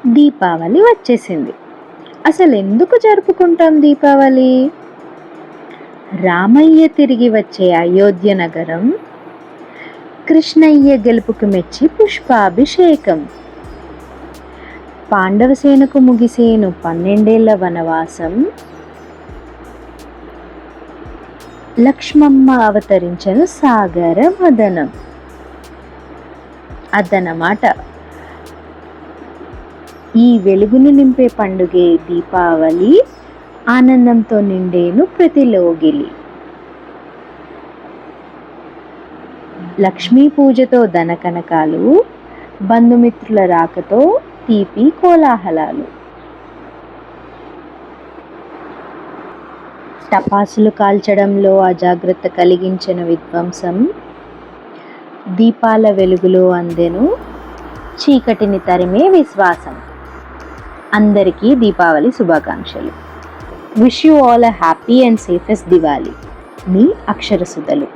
దీపావళి వచ్చేసింది. అసలు ఎందుకు జరుపుకుంటాం దీపావళి? రామయ్య తిరిగి వచ్చే అయోధ్య నగరం, కృష్ణయ్య గెలుపుకు మెచ్చి పుష్పాభిషేకం, పాండవసేనకు ముగిసేను 12 వనవాసం, లక్ష్మమ్మ అవతరించను సాగర మదనం. అదనమాట. ఈ వెలుగును నింపే పండుగే దీపావళి, ఆనందంతో నిండేను ప్రతి లోగిలి. లక్ష్మీ పూజతో ధనకనకాలు, బంధుమిత్రుల రాకతో తీపి కోలాహలాలు. టపాసులు కాల్చడంలో అజాగ్రత్త కలిగించిన విధ్వంసం, దీపాల వెలుగులో అందెను చీకటిని తరిమే విశ్వాసం. అందరికీ దీపావళి శుభాకాంక్షలు. Wish you all a happy and safest Diwali. మీ అక్షరసుధలు.